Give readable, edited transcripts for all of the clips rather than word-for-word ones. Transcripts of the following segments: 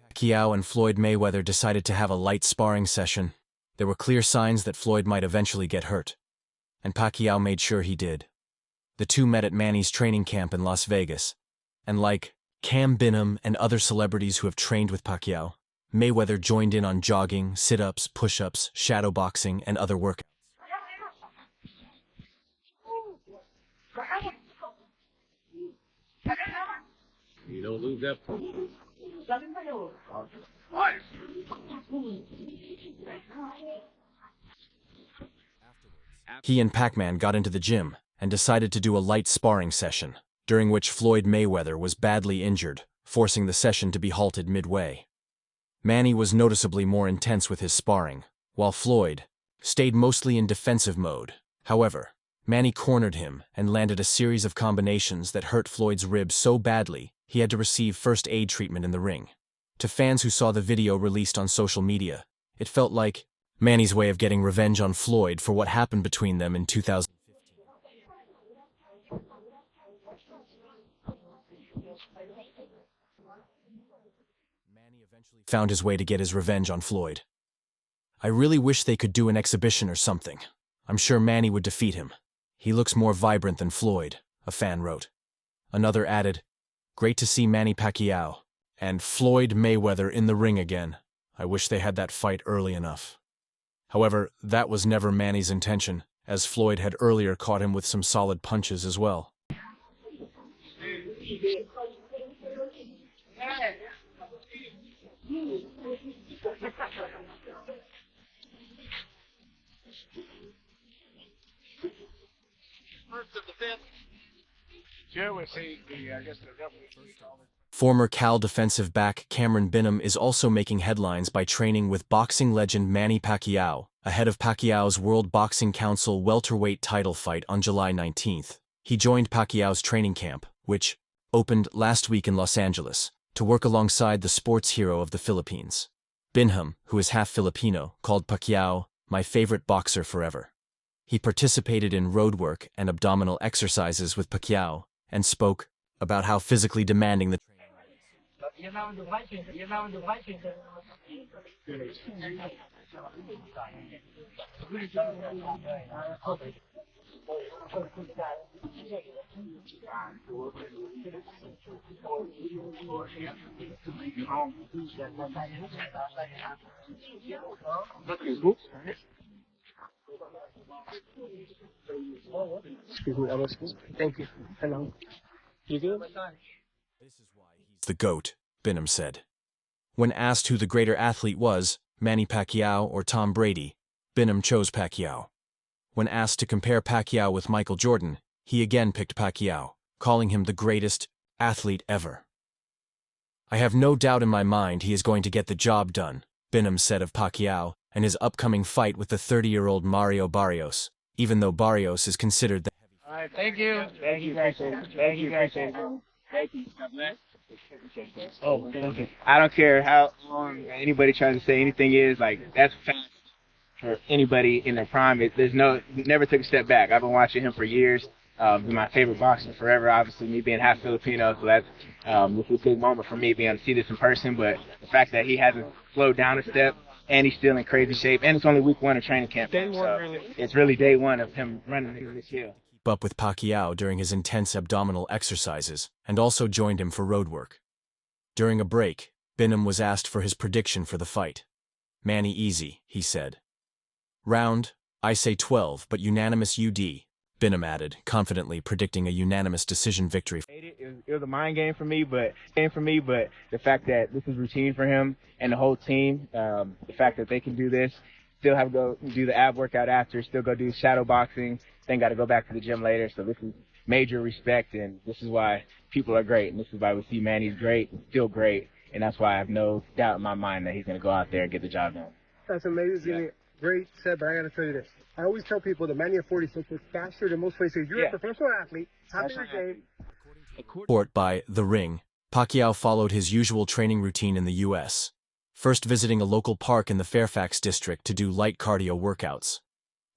Pacquiao and Floyd Mayweather decided to have a light sparring session. There were clear signs that Floyd might eventually get hurt, and Pacquiao made sure he did. The two met at Manny's training camp in Las Vegas, and like Cam Binham and other celebrities who have trained with Pacquiao, Mayweather joined in on jogging, sit-ups, push-ups, shadow boxing, and other workouts. You don't lose that. He and Pac-Man got into the gym and decided to do a light sparring session, during which Floyd Mayweather was badly injured, forcing the session to be halted midway. Manny was noticeably more intense with his sparring, while Floyd stayed mostly in defensive mode. However, Manny cornered him and landed a series of combinations that hurt Floyd's ribs so badly he had to receive first aid treatment in the ring. To fans who saw the video released on social media, it felt like Manny's way of getting revenge on Floyd for what happened between them in 2015. Manny eventually found his way to get his revenge on Floyd. "I really wish they could do an exhibition or something. I'm sure Manny would defeat him. He looks more vibrant than Floyd," a fan wrote. Another added, "Great to see Manny Pacquiao and Floyd Mayweather in the ring again. I wish they had that fight early enough." However, that was never Manny's intention, as Floyd had earlier caught him with some solid punches as well. Former Cal defensive back Cameron Binham is also making headlines by training with boxing legend Manny Pacquiao, ahead of Pacquiao's World Boxing Council welterweight title fight on July 19th. He joined Pacquiao's training camp, which opened last week in Los Angeles, to work alongside the sports hero of the Philippines. Binham, who is half Filipino, called Pacquiao "my favorite boxer forever." He participated in road work and abdominal exercises with Pacquiao and spoke about how physically demanding the training Thank you. Hello. You good? This is why he's the GOAT, Binham said. When asked who the greater athlete was, Manny Pacquiao or Tom Brady, Binham chose Pacquiao. When asked to compare Pacquiao with Michael Jordan, he again picked Pacquiao, calling him the greatest athlete ever. "I have no doubt in my mind he is going to get the job done," Binham said of Pacquiao and his upcoming fight with the 30-year-old Mario Barrios, even though Barrios is considered the All right, thank you. Thank you, guys. Thank you, guys. Thank you. Oh, thank you. I don't care how long anybody tries to say anything is, like, that's fast for anybody in their prime. Never took a step back. I've been watching him for years. He's my favorite boxer forever, obviously, me being half Filipino, so that's this is a big moment for me being able to see this in person, but the fact that he hasn't slowed down a step, and he's still in crazy shape, and it's only week 1 of training camp, so it's really day 1 of him running this hill. Up with Pacquiao during his intense abdominal exercises, and also joined him for road work. During a break, Binham was asked for his prediction for the fight. "Manny easy," he said. "Round, I say 12, but unanimous UD," Binham added, confidently predicting a unanimous decision victory. It was a mind game for me, but the fact that this is routine for him and the whole team, the fact that they can do this, still have to go do the ab workout after, still go do shadow boxing, then got to go back to the gym later. So this is major respect, and this is why people are great, and this is why we see Manny's great, still great, and that's why I have no doubt in my mind that he's going to go out there and get the job done. That's amazing. Yeah. Great said, but I got to tell you this. I always tell people the Manny at 46 is faster than most places. You're a professional athlete, happy your game. Report by The Ring, Pacquiao followed his usual training routine in the U.S., first visiting a local park in the Fairfax district to do light cardio workouts.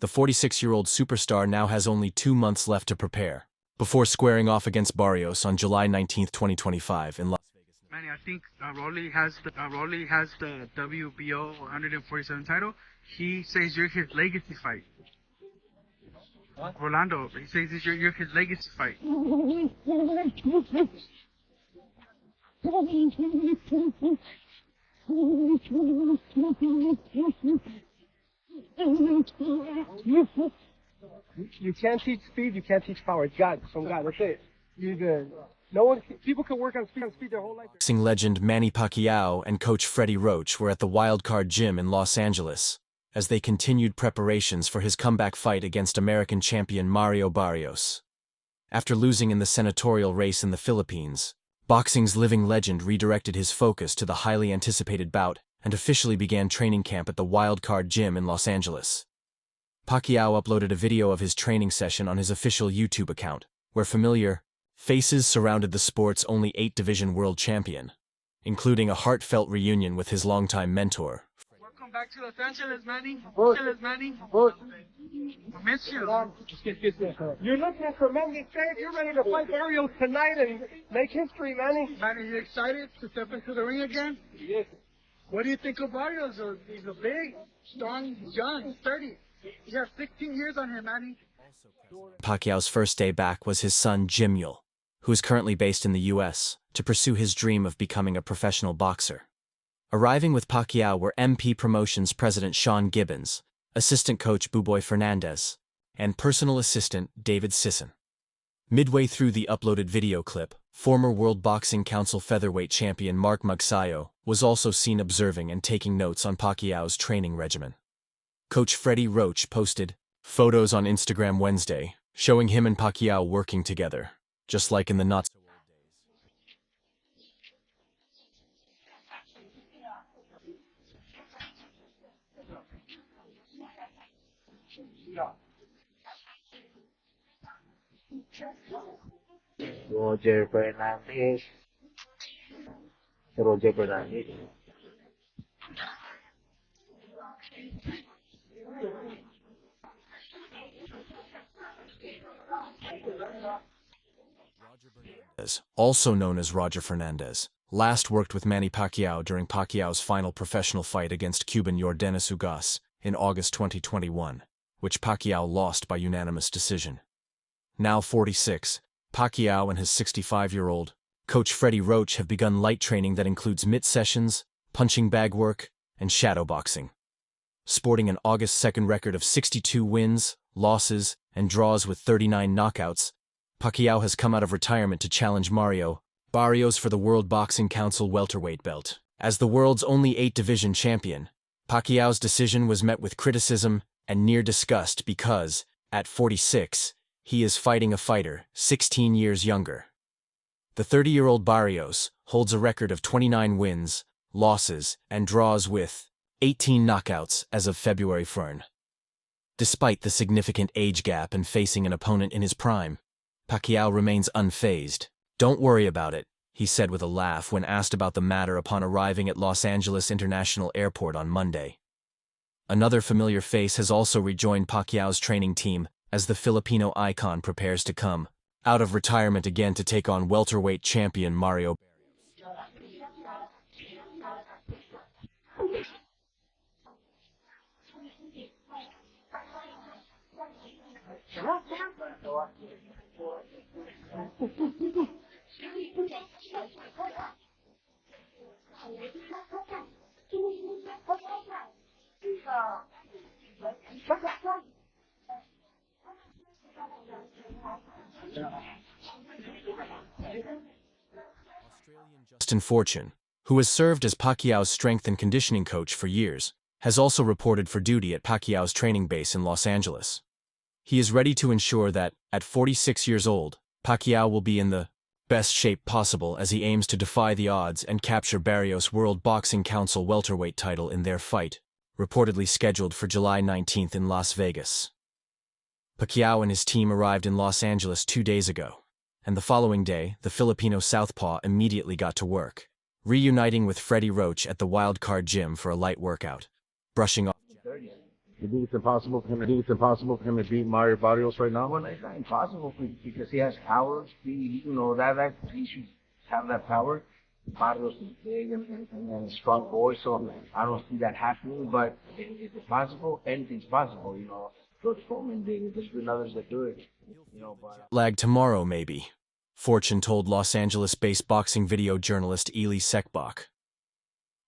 The 46-year-old superstar now has only 2 months left to prepare, before squaring off against Barrios on July 19, 2025 in Las Vegas. Manny, I think Rolly has the WBO 147 title. He says you're his legacy fight. What? Rolando, he says you're his legacy fight. You can't teach speed, you can't teach power. It's God, from God, that's it. You're good. People can work on speed their whole life. Boxing legend Manny Pacquiao and coach Freddie Roach were at the Wildcard Gym in Los Angeles as they continued preparations for his comeback fight against American champion Mario Barrios. After losing in the senatorial race in the Philippines, boxing's living legend redirected his focus to the highly anticipated bout and officially began training camp at the Wildcard Gym in Los Angeles. Pacquiao uploaded a video of his training session on his official YouTube account, where familiar faces surrounded the sport's only 8-division world champion, including a heartfelt reunion with his longtime mentor. Welcome back to Los Angeles, Manny. Los Angeles, Manny. I miss you. You're looking at tremendous shape. You're ready to fight Barrios tonight and make history, Manny. Manny, you excited to step into the ring again? Yes. What do you think of Barrios? He's a big, strong, he's young, he's 30. He has 16 years on him, Manny. Pacquiao's first day back was his son Jimyul, who is currently based in the U.S., to pursue his dream of becoming a professional boxer. Arriving with Pacquiao were MP Promotions President Sean Gibbons, assistant coach Buboy Fernandez, and personal assistant David Sisson. Midway through the uploaded video clip, former World Boxing Council featherweight champion Mark Magsayo was also seen observing and taking notes on Pacquiao's training regimen. Coach Freddie Roach posted photos on Instagram Wednesday showing him and Pacquiao working together, just like in the not-so-old Roger Fernandez. Roger Fernandez. Also known as Roger Fernandez, last worked with Manny Pacquiao during Pacquiao's final professional fight against Cuban Yordenis Ugas in August 2021, which Pacquiao lost by unanimous decision. Now 46, Pacquiao and his 65-year-old coach Freddie Roach have begun light training that includes mitt sessions, punching bag work, and shadowboxing. Sporting an August 2nd record of 62 wins, losses, and draws with 39 knockouts, Pacquiao has come out of retirement to challenge Mario Barrios for the World Boxing Council welterweight belt. As the world's only 8-division champion, Pacquiao's decision was met with criticism and near disgust because, at 46, he is fighting a fighter 16 years younger. The 30-year-old Barrios holds a record of 29 wins, losses, and draws with 18 knockouts as of February 1. Despite the significant age gap and facing an opponent in his prime, Pacquiao remains unfazed. "Don't worry about it," he said with a laugh when asked about the matter upon arriving at Los Angeles International Airport on Monday. Another familiar face has also rejoined Pacquiao's training team as the Filipino icon prepares to come out of retirement again to take on welterweight champion Mario Justin Fortune, who has served as Pacquiao's strength and conditioning coach for years, has also reported for duty at Pacquiao's training base in Los Angeles. He is ready to ensure that, at 46 years old, Pacquiao will be in the best shape possible as he aims to defy the odds and capture Barrios' World Boxing Council welterweight title in their fight, reportedly scheduled for July 19th in Las Vegas. Pacquiao and his team arrived in Los Angeles 2 days ago, and the following day, the Filipino southpaw immediately got to work, reuniting with Freddie Roach at the Wild Card Gym for a light workout, brushing off. You think it's impossible for him to? To beat Mario Barrios right now? Well, it's not impossible because he has power. That he should have that power. Barrios is big and a strong boy, so I don't see that happening. But if it's possible, anything's possible. George Foreman did it. There's been others that do it. Lag tomorrow, maybe, Fortune told Los Angeles-based boxing video journalist Ely Sekbach.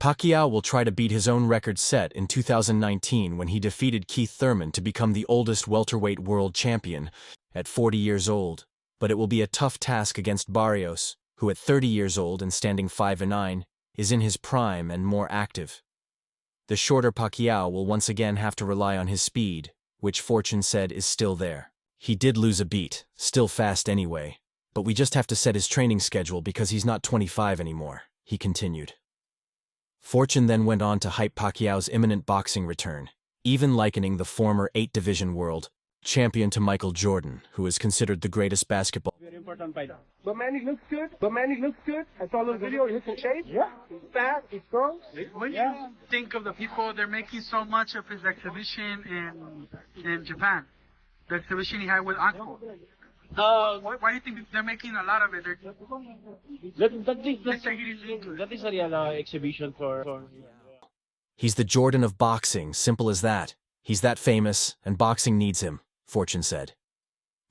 Pacquiao will try to beat his own record set in 2019 when he defeated Keith Thurman to become the oldest welterweight world champion at 40 years old, but it will be a tough task against Barrios, who at 30 years old and standing 5'9", is in his prime and more active. The shorter Pacquiao will once again have to rely on his speed, which Fortune said is still there. He did lose a beat, still fast anyway, but we just have to set his training schedule because he's not 25 anymore, he continued. Fortune then went on to hype Pacquiao's imminent boxing return, even likening the former 8-division world champion to Michael Jordan, who is considered the greatest basketball. Very important fight. But Manny looks good. I saw the video. He's in shape. Yeah. He's fast. He's strong. What do you think of the people? They're making so much of his exhibition in Japan. The exhibition he had with Anko. Why do you think they're making a lot of it? That is a real exhibition for. He's the Jordan of boxing, simple as that. He's that famous, and boxing needs him, Fortune said.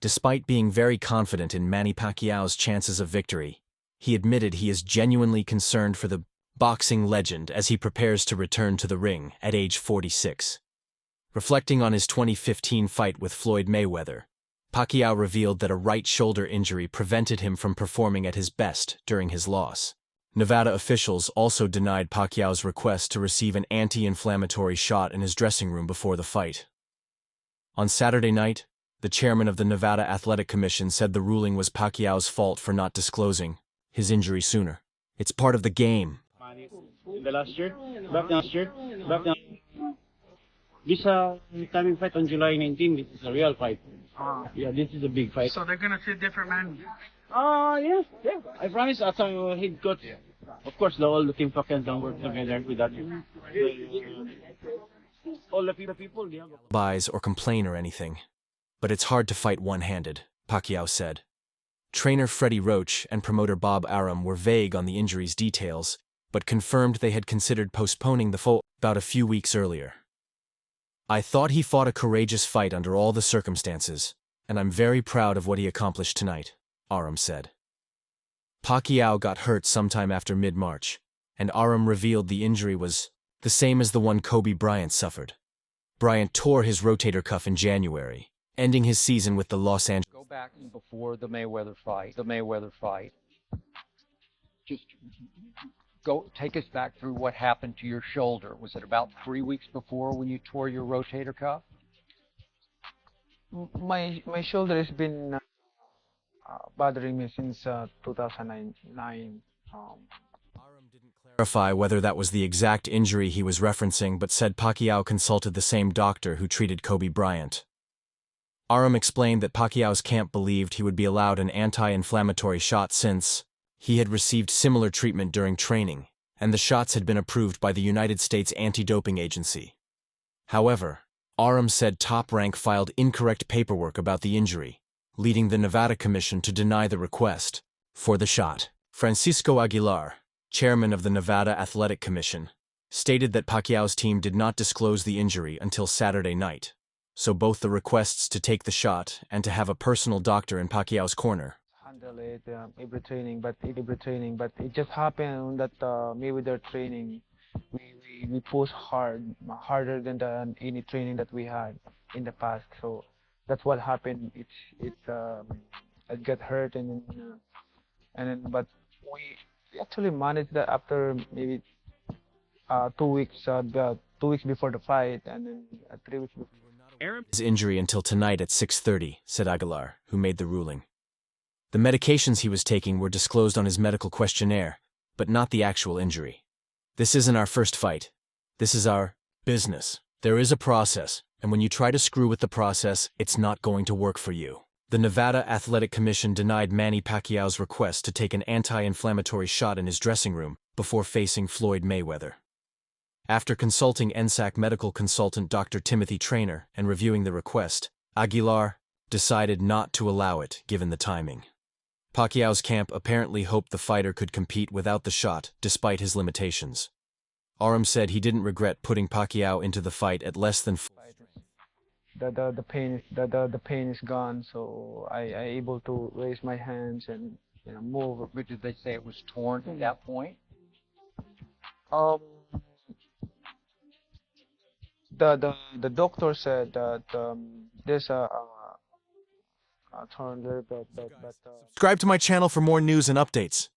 Despite being very confident in Manny Pacquiao's chances of victory, he admitted he is genuinely concerned for the boxing legend as he prepares to return to the ring at age 46. Reflecting on his 2015 fight with Floyd Mayweather, Pacquiao revealed that a right shoulder injury prevented him from performing at his best during his loss. Nevada officials also denied Pacquiao's request to receive an anti-inflammatory shot in his dressing room before the fight. On Saturday night, the chairman of the Nevada Athletic Commission said the ruling was Pacquiao's fault for not disclosing his injury sooner. It's part of the game. In the last year, back now. This coming fight on July 19, this is a real fight. Yeah, this is a big fight. So they're gonna see different men. Yeah. I promise as a head coach. Of course, all the team can work together with that. All the people, they have Buys or complain or anything. But it's hard to fight one-handed, Pacquiao said. Trainer Freddie Roach and promoter Bob Arum were vague on the injury's details, but confirmed they had considered postponing the fight about a few weeks earlier. I thought he fought a courageous fight under all the circumstances, and I'm very proud of what he accomplished tonight, Arum said. Pacquiao got hurt sometime after mid-March, and Arum revealed the injury was the same as the one Kobe Bryant suffered. Bryant tore his rotator cuff in January, ending his season with the Los Angeles. Go back before the Mayweather fight. Just take us back through what happened to your shoulder. Was it about 3 weeks before when you tore your rotator cuff? My shoulder has been bothering me since 2009. Didn't clarify whether that was the exact injury he was referencing, but said Pacquiao consulted the same doctor who treated Kobe Bryant. Arum explained that Pacquiao's camp believed he would be allowed an anti-inflammatory shot since he had received similar treatment during training, and the shots had been approved by the United States Anti-Doping Agency. However, Arum said Top Rank filed incorrect paperwork about the injury, leading the Nevada Commission to deny the request for the shot. Francisco Aguilar, chairman of the Nevada Athletic Commission, stated that Pacquiao's team did not disclose the injury until Saturday night, so both the requests to take the shot and to have a personal doctor in Pacquiao's corner Handle it every training, but it just happened that Mayweather training, we push harder than any training that we had in the past. So that's what happened. I got hurt but we actually managed that after maybe 2 weeks, 2 weeks before the fight, and then 3 weeks before. his injury until tonight at 6:30, said Aguilar, who made the ruling. The medications he was taking were disclosed on his medical questionnaire, but not the actual injury. This isn't our first fight. This is our business. There is a process, and when you try to screw with the process, it's not going to work for you. The Nevada Athletic Commission denied Manny Pacquiao's request to take an anti-inflammatory shot in his dressing room before facing Floyd Mayweather. After consulting NSAC medical consultant Dr. Timothy Traynor and reviewing the request, Aguilar decided not to allow it given the timing. Pacquiao's camp apparently hoped the fighter could compete without the shot, despite his limitations. Arum said he didn't regret putting Pacquiao into the fight at less than the pain is gone, so I able to raise my hands and move. But did they say it was torn at that point? The doctor said that there's a torn there, but Subscribe to my channel for more news and updates.